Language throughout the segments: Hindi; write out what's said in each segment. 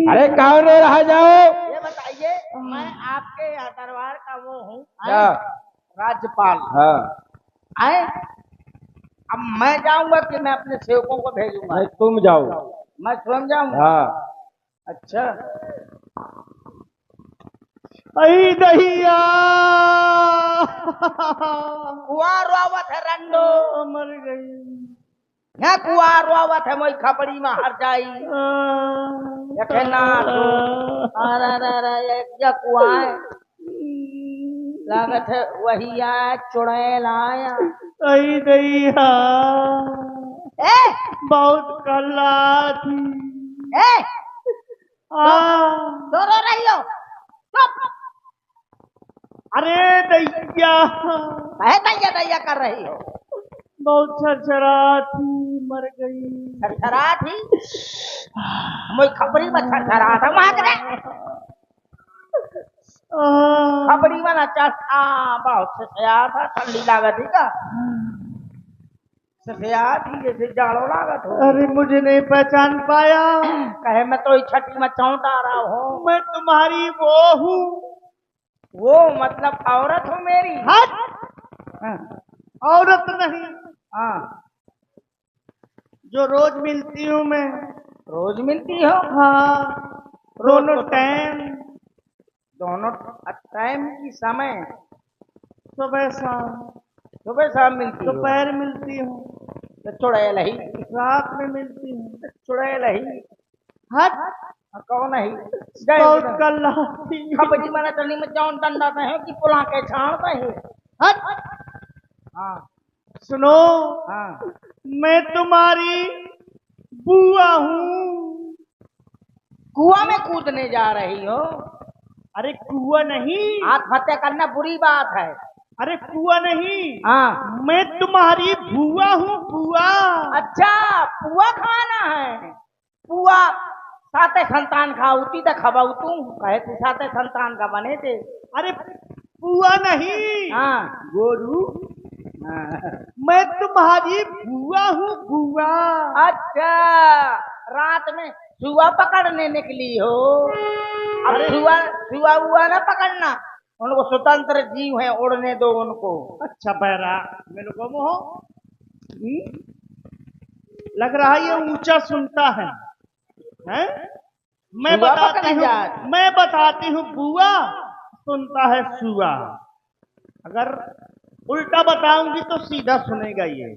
अरे कौन रे रहा जाओ। ये बताइए, मैं आपके यहाँ दरबार का वो हूँ राज्यपाल। हाँ आए, अब मैं जाऊंगा कि मैं अपने सेवकों को भेजूंगा? नहीं तुम जाओ। मैं स्वयं जाऊंगा। हाँ अच्छा, अई दहिया कुआर रोवत है रंडो, मर गई। यहाँ कुआर रोवत है मोई खपड़ी में हर जाई। यखे ना तो अरे ये कुआ है, लागत है वही आया चुड़ैल आया। अई दहिया ए बहुत कल्ला थी। ए तो रो रही हो? चुप। अरे दैया है दैया दैया कर रही हो? बहुत छरछरा थी, मर गई। छरछरा थी? मोई खपड़ी में छरछरा था मांग रे। खपड़ी में ना चढ़ा, बहुत सया था, ठंडी लागत थी का? सया थी जैसे जाड़ो लागत हो। अरे मुझे नहीं पहचान पाया। कहे मैं तो छठी में चौंटा रहा हूँ। मैं तुम्हारी वो हूँ। वो मतलब औरत हो मेरी? हट, औरत नहीं। हाँ, जो रोज मिलती हूँ मैं। रोज मिलती हो? हाँ, दोनों टाइम। दोनों टाइम की समय? सुबह शाम। सुबह शाम मिलती हो? दोपहर मिलती हूँ। तो चुड़ैल ही रात में मिलती हूँ। चुड़ैल ही। हट, कौन है? बहुत कल्ला थी। खपड़ी मना चलनी में जौन डंडा है कि पुला के छाड़ता है। हट, हाँ सुनो। हाँ, मैं तुम्हारी बुआ हूँ। कुआं में कूदने जा रही हो? अरे कुआ नहीं। आत्महत्या करना बुरी बात है। अरे कुआ नहीं। हाँ, मैं तुम्हारी बुआ हूँ, बुआ। अच्छा, पुआ खाना है? पुआ साते संतान खाऊती तो खबाऊ तू कहे तू साते संतान का बने थे। अरे बुआ नहीं। हाँ, गोरू। हाँ। मैं तुम्हारी बुआ हूँ, बुआ। अच्छा, रात में सुआ पकड़ने निकली हो? अब सुआ सुआ हुआ ना पकड़ना, उनको स्वतंत्र जीव है, उड़ने दो उनको। अच्छा बैरा मेरे को मोह लग रहा है ये ऊंचा सुनता है, हैं? मैं सुआ बताती पकड़ने हूँ, जा रही। मैं बताती हूँ बुआ, सुनता है सुआ। अगर उल्टा बताऊंगी तो सीधा सुनेगा ये,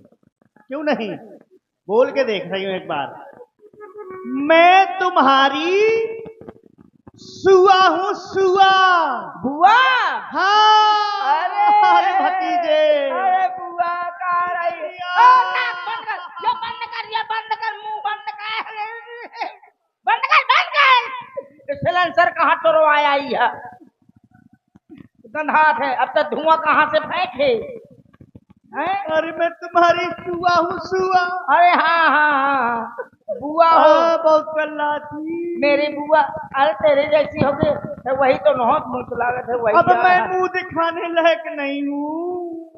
क्यों नहीं? बोल के देख रही हूँ एक बार। मैं तुम्हारी सुआ हूँ, सुआ। बुआ? हाँ। अरे भतीजे। अरे बुआ का रही। नाक बंद कर, ये बंद कर, ये बंद कर, मुंह बंद कर, बंद कर, बंद कर। सिलेंसर कहाँ तुरवाया ही है? गंधात है, अब तक धुआं कहाँ से फेंके हैं? अरे मैं तुम्हारी सुआ हूँ, सुआ। अरे हाँ हाँ हाँ, बुआ हो? बहुत कल्ला थी मेरी बुआ। अरे तेरे जैसी हो गई तो वही तो बहुत मुझ लागत है वही। अब मैं मुंह दिखाने लायक नहीं हूँ।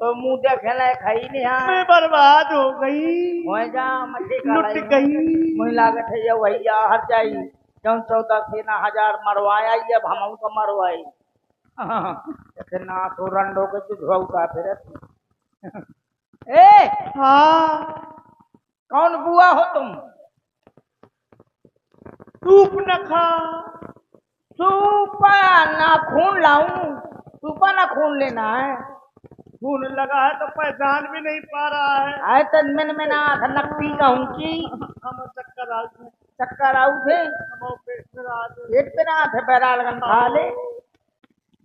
तो मुंह देखे लायक है ही नहीं। मैं बर्बाद हो गई, हो जा मछली लुट गई। मुझे लागत है ये वही हर जाई जौन 14 सेना 1000 मरवाया ही, अब हम तो मरवाई। ना तो रंडो के जुझौता फिर। ए हाँ। कौन बुआ हो तुम? सूप न खा। सूपा ना खून लाऊं? सूपा ना खून लेना है? खून लगा है तो पहचान भी नहीं पा रहा है। आए तो में ना था नकती कहूँ की हम चक्कर आए थे। चक्कर आऊ थे? हम पेट में रहा थे। पेट पे ना थे, बैरालगन खा ले,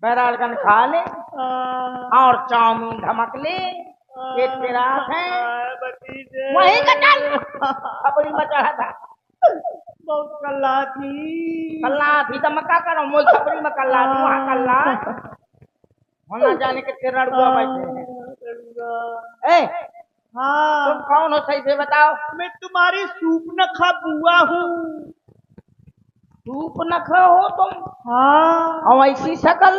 बैरालगन खा ले और चाउमीन धमक ले, पेट पे रात है वही का चल खपड़ी में चढ़ा था। बहुत कल्ला थी। कल्ला थी तो मक्का करो, मोई खपड़ी में कल्ला थी, वहाँ कल्ला होना जाने के किरण हुआ बैठे हैं। ए हाँ। तुम कौन हो सही से बताओ? मैं तुम्हारी सूप न खा बुआ हूँ। सूप न खाओ तुम? हाँ। और ऐसी शकल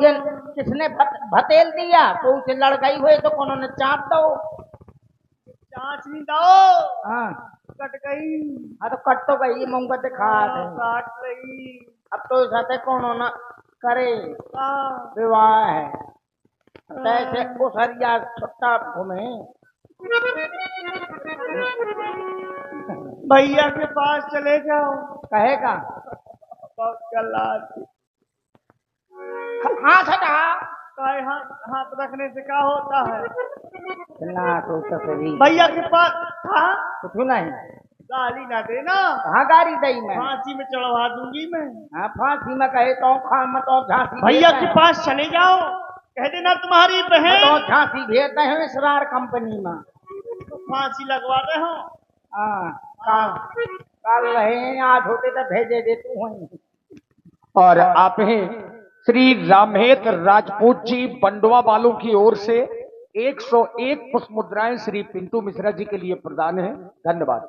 ये किसने भतेल दिया? तो उसे लड़ गई हुए तो कौन ने चाट दो। चाट नहीं दो। हाँ, कट गई। हाँ तो कट तो गई मूंगते खाट काट रही। अब तो साथे कौन ना करे हाँ। विवाह है कैसे कोसरिया छुट्टा घूमे भैया के पास चले जाओ। कहेगा बहुत कल्लाद। हाथ हटा काय हाथ हाथ रखने से क्या होता है? ना तो सही भैया के पास। हाँ, कुछ नहीं गाली ना देना। कहाँ गाड़ी दई मैं फांसी में चढ़वा दूंगी मैं। हाँ फांसी में कहे तो खा मत और झांसी भैया भेजते के हैं। पास चले जाओ, कह देना तुम्हारी मत बहन। और झांसी भेजते हैं इसरार कंपनी में फांसी लगवा रहे हो। हाँ काल रहे आज होते तो भेजे दे तू वहीं और आप हैं श्री रामेत राजपूत जी बंडवा वालों की ओर से 101 पुष्प मुद्राएं श्री पिंटू मिश्रा जी के लिए प्रदान है। धन्यवाद।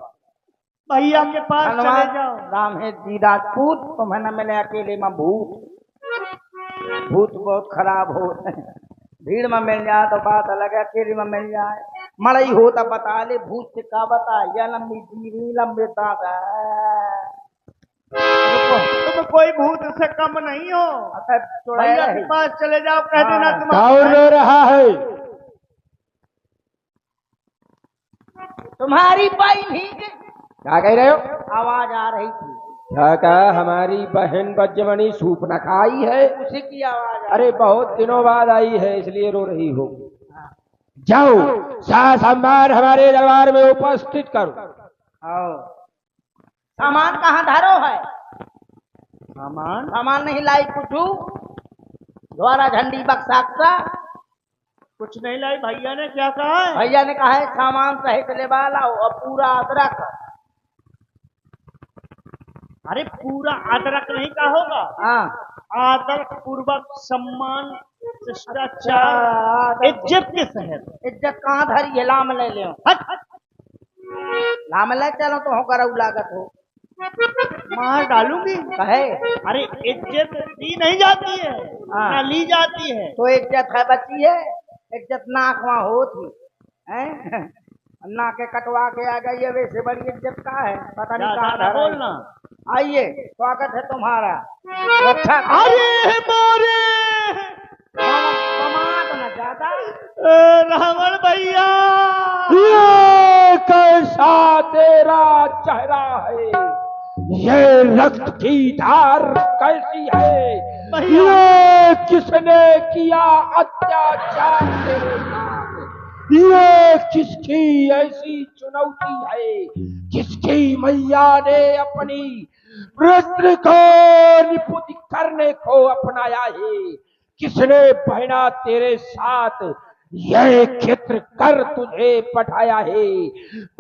भैया के पास चले धन्यवाद जाओ। राम है जी राजपूत तुम्हें न मिले अकेले में भूत भूत बहुत खराब हो भीड़ में मिल जाए तो बात अलग है अकेले में मिल जाए मड़ई हो तो बता ले भूत से का बता या लंबी जीवी लंबे दांत तुम कोई भूत से कम नहीं हो। भैया के पास चले जाओ, कह देना कौन रो रहा है? तुम्हारी बाई भी क्या कह रहे हो? आवाज आ रही थी क्या कहा? हमारी बहन बज्जमणि सूप न खाई है? उसी की आवाज अरे बहुत दिनों बाद आई है इसलिए रो रही हो। जाओ सास सम्मान हमारे दरबार में उपस्थित करो। आओ सामान कहाँ धरो है सामान सामान नहीं लाई कुछ द्वारा झंडी बक्सा कुछ नहीं लाई। भैया ने क्या कहा है? भैया ने कहा है सामान सहित ले लाओ और पूरा अदरक अरे पूरा अदरक नहीं का होगा। हाँ आदर पूर्वक सम्मान शिष्टाचार इज्जत के शहर। इज्जत कहाँ धरी है लाम ले ले हट हट। लाम ले चलो तो हो कर लागत हो मार डालूंगी। कहे अरे इज्जत दी नहीं जाती है हाँ। ना ली जाती है। तो इज्जत है बच्ची है इज्जत नाक वहाँ होती है नाके कटवा के आ गई है वैसे बड़ी इज्जत का है पता नहीं कहाँ ज्यादा धरा है। बोलना। आइए स्वागत है तुम्हारा अच्छा अरे मोरे कमात न ज्यादा रावण भैया। ये कैसा तेरा चेहरा है? ये रक्त की धार कैसी है? ये किसने किया अत्याचार तेरे साथ? ये किसकी ऐसी चुनौती है जिसकी मैया ने अपनी वृत्र को निपुत करने को अपनाया है? किसने बहना तेरे साथ यह क्षेत्र कर तुझे पठाया है?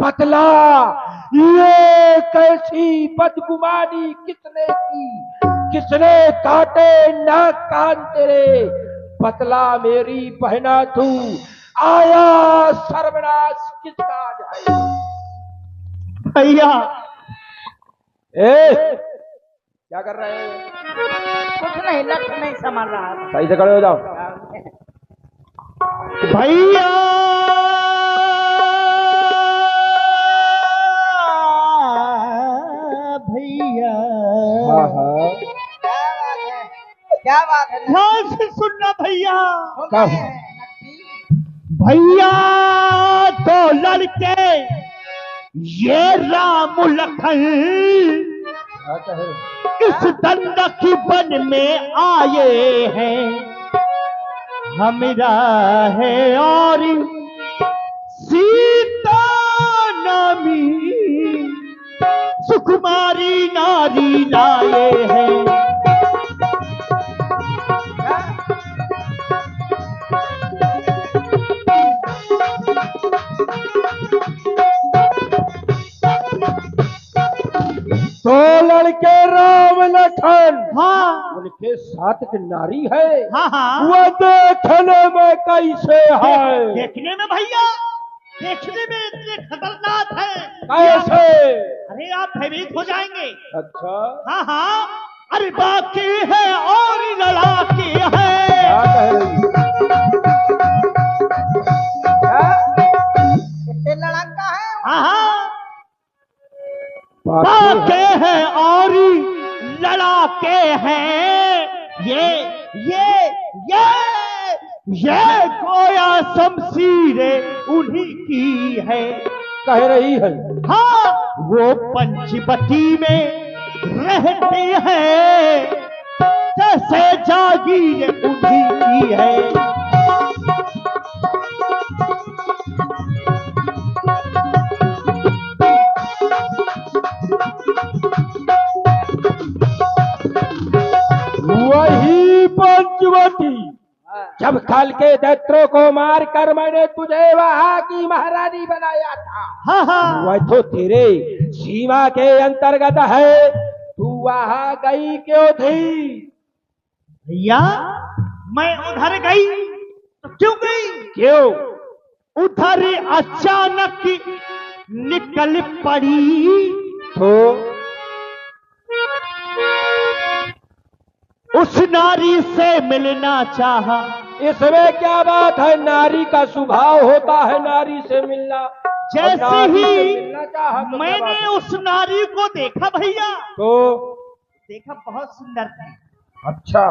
पतला ये कैसी बदगुमानी किसने की? किसने काटे नाक कान तेरे? पतला मेरी बहना तू आया सर्वनाश किसका जाए? भैया क्या कर रहे हैं? कुछ नहीं लठ नहीं समझ रहा था। सही से खड़े हो जाओ। भैया भैया हाँ हाँ क्या बात है ध्यान से सुनना भैया। क्या भैया दो लड़के ये राम लखन इस दंडक वन में आए हैं। हमरा है और सीता नामी सुकुमारी नारी लाए हैं। तो लड़के राम लखन हाँ उनके साथ एक नारी है। हाँ हाँ वह देखने में कैसे है? देखने में भैया देखने में इतने खतरनाक है। कैसे? अरे आप भयभीत हो जाएंगे। अच्छा हाँ हाँ अरे बाकी है और लड़ाकी है। क्या कह रही? कितने लड़का है हाँ हाँ बाके हैं और लड़ाके हैं, ये गोया शमशीरें उन्हीं की है। कह रही है। हाँ, वो पंचवटी में रहते हैं, जैसे जागीर उन्हीं की है। वही पंचवटी जब कल के दैत्रों को मार कर मैंने तुझे वहां की महारानी बनाया था। हाँ हाँ, वह तो तेरे सीमा के अंतर्गत है, तू वहां गई क्यों थी? भैया मैं उधर गई तो क्यों गई? क्यों? उधर अचानक निकल पड़ी तो उस नारी से मिलना चाहा। इसमें क्या बात है? नारी का स्वभाव होता है नारी से मिलना। जैसे नारी से ही मिलना चाहा तो क्या मैंने बात है? उस नारी को देखा भैया, तो देखा बहुत सुंदर थी। अच्छा,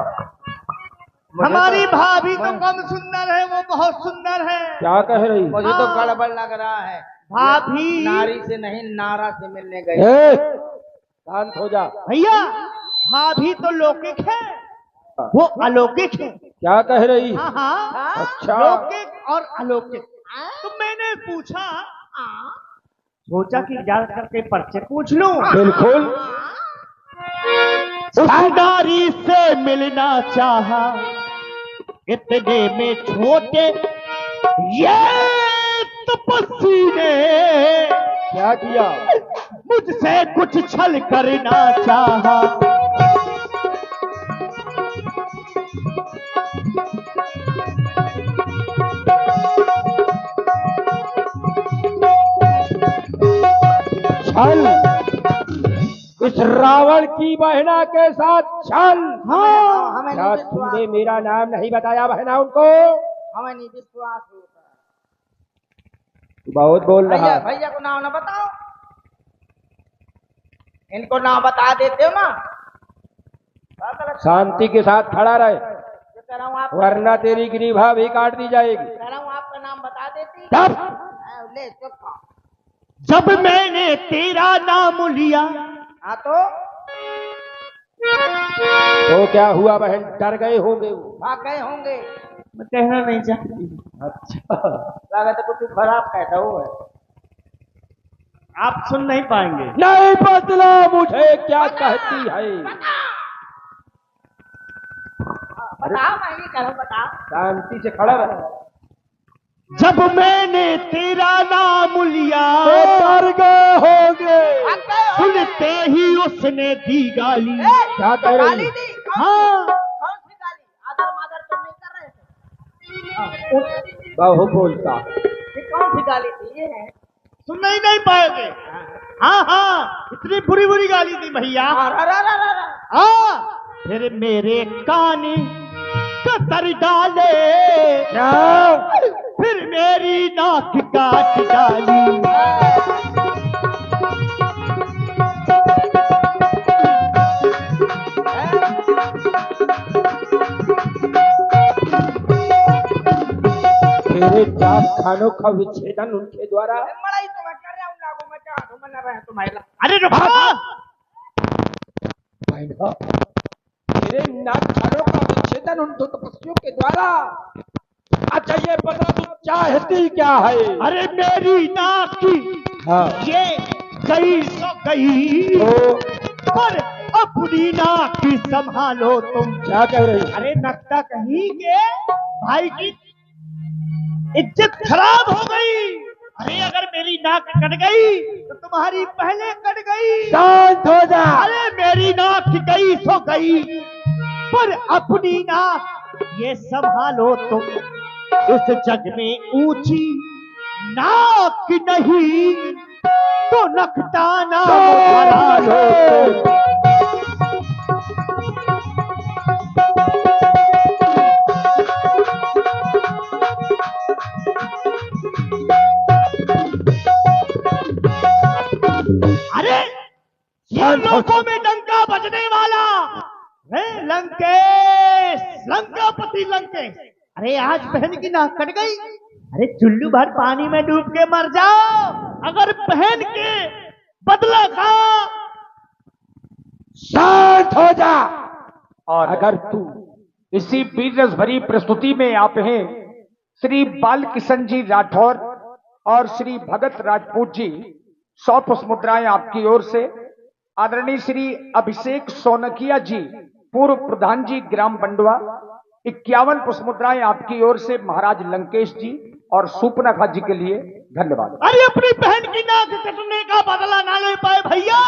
हमारी भाभी तो कम सुंदर है, वो बहुत सुंदर है। क्या कह रही? मुझे तो गड़बड़ लग रहा है। भाभी नारी से नहीं नारा से मिलने गई। ए, शांत हो जा। भैया, भाभी तो लौकिक है, वो अलौकिक है। क्या कह रही? हाँ हाँ, अच्छा। लौकिक और अलौकिक। तो मैंने पूछा, सोचा कि जा करके पर्चे पूछ लूं। बिल्कुल। उस नारी से मिलना चाहा, इतने में छोटे ये तपस्वी ने क्या किया? मुझसे कुछ छल करना चाहा। छल? इस रावण की बहना के साथ छल? हाँ, हमें क्या नहीं विश्वास, तुमने मेरा नाम नहीं बताया बहना उनको? हमें नहीं विश्वास होता। तू बहुत बोल रहा भैया है। भैया को नाम ना बताओ, इनको नाम बता देते हो ना। शांति के साथ खड़ा रहे, जो कह रहा हूँ आप, वरना तेरी ग्रीवा भी काट दी जाएगी। कह रहा हूँ आपका नाम बता देती। तब ले चुप खाओ। जब मैंने तेरा नाम लिया, हाँ तो क्या हुआ बहन? डर गए होंगे वो। भाग गए होंगे। मैं कहना नहीं चाहती। अच्छा, लगा तो कुछ खराब कहता हुआ है। आप सुन नहीं पाएंगे। नहीं बदला मुझे क्या कहती है। बताओ, मैं नहीं कह रहा हूँ, बताओ। शांति से खड़ा रहे। जब मैंने तेरा नाम लिया, डर गए होंगे। भाग गए होंगे। सुनते ही उसने दी गाली। क्या कह रही? गाली दी? हाँ, कौन सी गाली? आदर मादर तो नहीं कर रहे थे। बहु बोलता। ये कौन सी गाली थी? ये है सुन नहीं पाओगे। हाँ हाँ, इतनी बुरी बुरी गाली दी भैया। हाँ, फिर मेरे कान कतर डाले, क्या? फिर मेरी नाक काट डाली। तेरे 4 खानों का विच्छेदन उनके द्वारा। मड़ाई तो मैं कर रहा हूँ, लागू मैं चाह तो मैं रहे तुम्हारा। अरे रुको, बहना, तेरे 9 खानों का विच्छेदन उन दो तपस्वियों के द्वारा। अच्छा ये बता तू चाहती क्या है? अरे मेरी नाक की हाँ। ये गई सो गई, तो पर अपनी नाक की संभालो तुम। क्या कह रही? अरे नक्ता कहीं के भाई की इज्जत खराब हो गई। अरे अगर मेरी नाक कट गई तो तुम्हारी पहले कट गई। शांत हो जा। अरे मेरी नाक गई सो गई, पर अपनी नाक ये संभालो तुम। इस जग में ऊंची नाक नहीं तो नकटा नाम हरा लो तुम। अरे डंका बजने वाला है लंकेश, लंकापति लंकेश। अरे आज बहन की नाक कट गई। अरे चुल्लू भर पानी में डूब के मर जाओ अगर बहन के बदला का। शांत हो जा। और अगर तू इसी बीरस भरी प्रस्तुति में आप हैं श्री बालकिशन जी राठौर और श्री भगत राजपूत जी 100 पुष्प मुद्राएं आपकी ओर से, आदरणीय श्री अभिषेक सोनकिया जी पूर्व प्रधान जी ग्राम बंडवा 51 पुष्प मुद्राएं आपकी ओर से महाराज लंकेश जी और सुपनाखा जी के लिए धन्यवाद। अरे अपनी बहन की नाक कटने का बदला ना ले पाए भैया,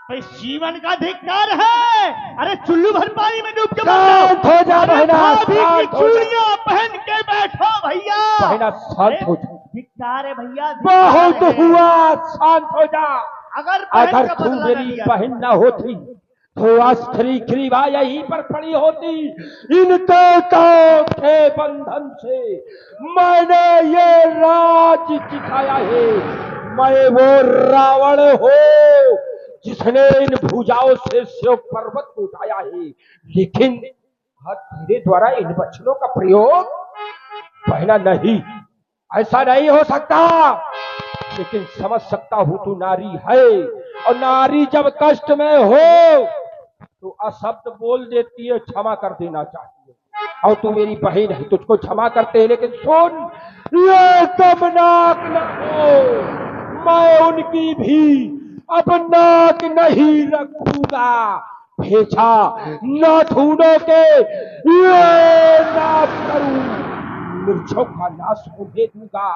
भाई जीवन का धिक्कार है। अरे चुल्लू भर पानी में डूब के शांत हो जा बहना, चूड़ियां पहन के बैठो भैया। बहना शांत हो जा, धिक्कार है भैया, बहुत हुआ, शांत हो जा। अगर तू मेरी बहन ना होती तो अस्त्री खरीवा यहीं पर पड़ी होती। इनके के बंधन से मैंने ये राज जिताया है। मैं वो रावण हो जिसने इन भुजाओं से शिव पर्वत को उठाया है, लेकिन धीरे द्वारा इन वचनों का प्रयोग पहना नहीं, ऐसा नहीं हो सकता। लेकिन समझ सकता हूं तू नारी है, और नारी जब कष्ट में हो तो अशब्द बोल देती है, क्षमा कर देना चाहिए। और तू मेरी बहन है, तुझको क्षमा करते हैं, लेकिन सुन, ये दमनाक न हो, मैं उनकी भी अब नाक नहीं रखूंगा। भेजा नाथुनों के ये नाश करूं, मूर्छों का नाश होने दूंगा।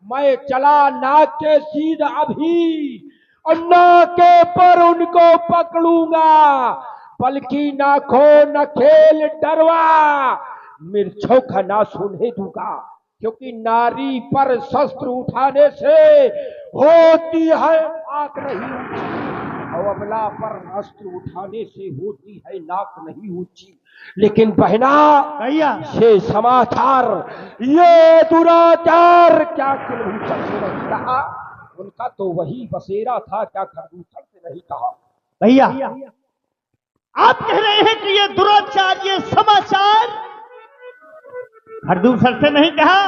मैं चला नाक के सीधा अभी, और नाके पर उनको पकड़ूंगा, बल्कि नाखों न खेल डरवा, मिर्चों का नाश होने दूंगा। क्योंकि नारी पर शस्त्र उठाने से होती है नाक नहीं ऊंची, और अबला पर अस्त्र उठाने से होती है नाक नहीं ऊंची। लेकिन बहना भैया, ये समाचार, ये दुराचार क्या कुलभूषण से नहीं कहा? उनका तो वही बसेरा था, क्या खरदूषण से नहीं कहा? भैया आप कह रहे हैं कि ये दुराचार, ये समाचार खरदूसर से नहीं कहा।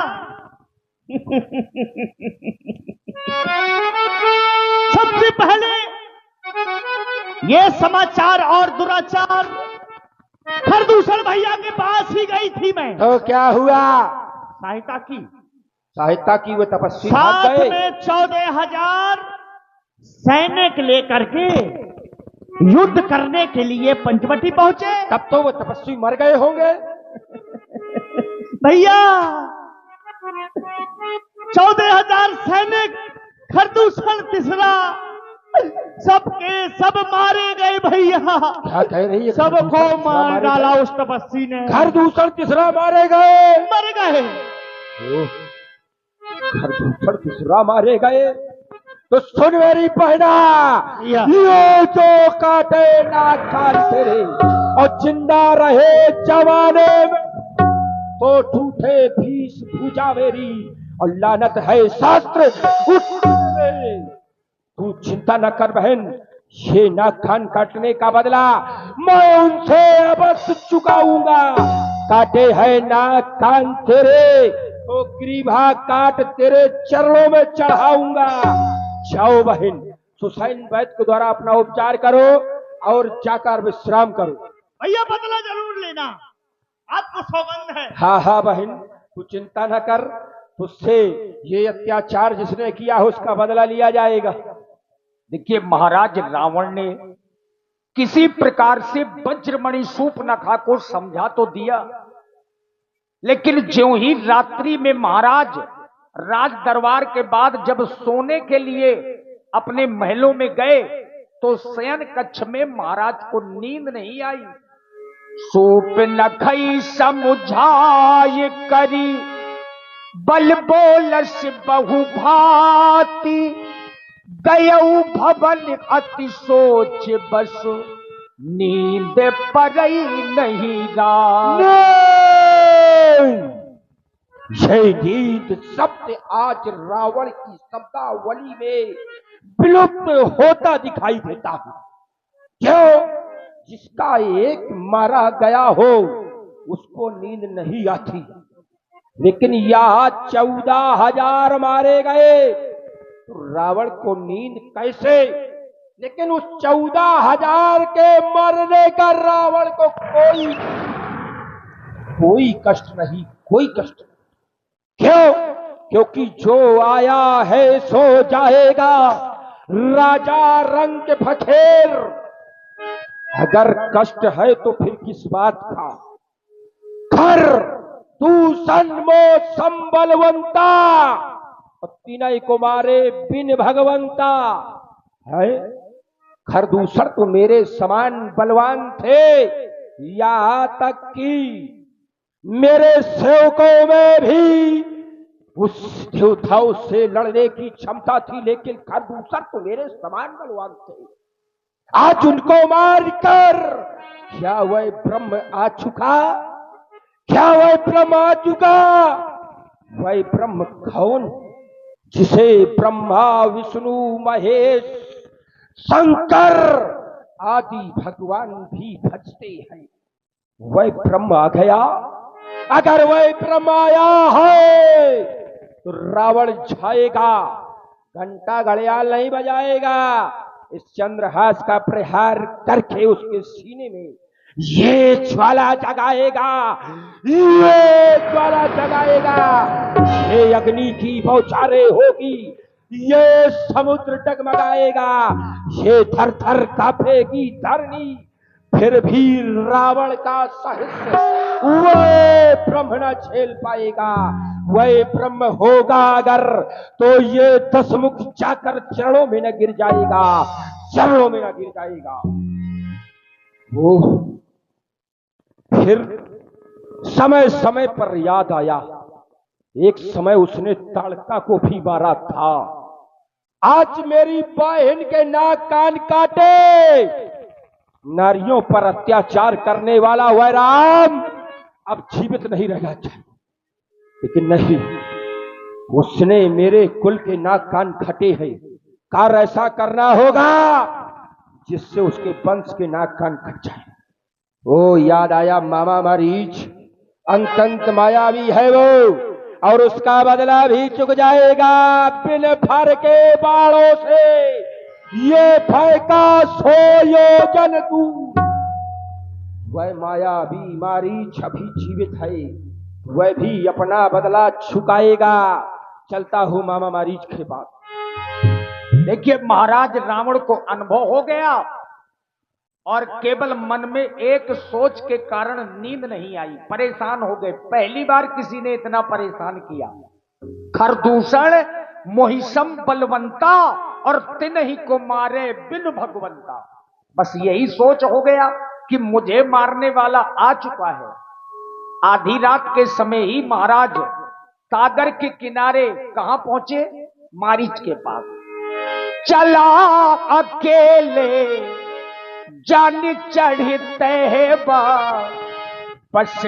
सबसे पहले ये समाचार और दुराचार खरदूसर भैया के पास ही गई थी मैं। तो क्या हुआ? सहायता की वो तपस्वी साथ भाग गए। में 14,000 सैनिक लेकर के युद्ध करने के लिए पंचवटी पहुंचे। तब तो वो तपस्वी मर गए होंगे। भैया 14,000 सैनिक खरदूषण तीसरा सबके सब मारे गए भैया। क्या कह रही है? सबको मार डाला उस तपस्वी ने। खरदूषण तीसरा मारे गए। मर गए। खरदूषण तीसरा मारे गए तो सुन मेरी बहना, या। ये जो काटे नाक कान तेरे और जिंदा रहे जवाने में, तो टूटे भीष भुजा मेरी और लानत है शास्त्र उठने में। तू चिंता न कर बहन, ये नाक कान काटने का बदला मैं उनसे अवश्य चुकाऊंगा। काटे है नाक कान तेरे तो ग्रीवा काट तेरे चरणों में चढ़ाऊंगा। जाओ बहन, सुसैन वैद्य के द्वारा अपना उपचार करो और जाकर विश्राम करो। भैया बदला जरूर लेना, आपको सौगंध है। हाँ हाँ बहन, तू चिंता न कर, तुझसे ये अत्याचार जिसने किया है उसका बदला लिया जाएगा। देखिए महाराज रावण ने किसी प्रकार से वज्रमणि शूर्पणखा को समझा तो दिया, लेकिन ज्यों ही रात्रि में महाराज राज दरबार के बाद जब सोने के लिए अपने महलों में गए तो शयन कक्ष में महाराज को नींद नहीं आई। शूर्पणखा समुझाय करी बल बोलस बहु भांति, गयऊ भवन अति सोच बस नींद परई नहीं रात। ये नींद शब्द आज रावण की शब्दावली में विलुप्त होता दिखाई देता है। क्यों? जिसका एक मारा गया हो उसको नींद नहीं आती, लेकिन यहाँ 14,000 मारे गए तो रावण को नींद कैसे? लेकिन उस 14,000 के मरने का रावण को कोई कष्ट नहीं, कोई कष्ट नहीं। क्यों? क्योंकि जो आया है सो जाएगा, राजा रंग फखेर। अगर कष्ट है तो फिर किस बात का? खर तू सन्मो संबलवंता, तीनों को मारे बिन भगवंता है। खरदूषण तो मेरे समान बलवान थे, यहां तक कि मेरे सेवकों में भी उस योद्धाओं से लड़ने की क्षमता थी, लेकिन खरदूषण तो मेरे समान बलवान थे। आज उनको मारकर क्या वह ब्रह्म आ चुका? क्या वह ब्रह्म आ चुका? वह ब्रह्म कौन? जिसे ब्रह्मा विष्णु महेश शंकर आदि भगवान भी भजते हैं, वह ब्रह्म आ गया। अगर वह ब्रह्म आया है तो रावण जाएगा, घंटा घड़ियाल नहीं बजाएगा। इस चंद्रहास का प्रहार करके उसके सीने में ये ज्वाला जगाएगा, ये ज्वाला जगाएगा, ये अग्नि की बौछारें होगी, ये समुद्र डगमगाएगा, ये थर थर कांपेगी धरनी, फिर भी रावण का साहस वह ब्रह्म न झेल पाएगा। वह ब्रह्म होगा अगर तो ये 10 मुख जाकर चरणों में न गिर जाएगा, चरणों में न गिर जाएगा। वो फिर समय समय पर याद आया, एक समय उसने ताड़का को भी मारा था। आज मेरी बहन के नाक कान काटे, नारियों पर अत्याचार करने वाला वह राम अब जीवित नहीं रहना चाहिए, लेकिन नहीं, उसने मेरे कुल के नाक कान खटे हैं। कार ऐसा करना होगा जिससे उसके वंश के नाक कान कट जाए। ओ याद आया मामा मरीच, अंतंत मायावी है वो, और उसका बदला भी चुक जाएगा। बिन फर के बाणों से ये फेंका 100 योजन दूर। वह मायावी मारीच अभी जीवित है, वह भी अपना बदला चुकाएगा। चलता हूं मामा मारीच के बाद। देखिए महाराज रावण को अनुभव हो गया और केवल मन में एक सोच के कारण नींद नहीं आई, परेशान हो गए। पहली बार किसी ने इतना परेशान किया। खरदूषण मोहिसम बलवंता और तिनहि को मारे बिन भगवंता। बस यही सोच हो गया कि मुझे मारने वाला आ चुका है। आधी रात के समय ही महाराज सागर के किनारे कहां पहुंचे? मारीच के पास। चला अकेले जान चढ़ते हैं बस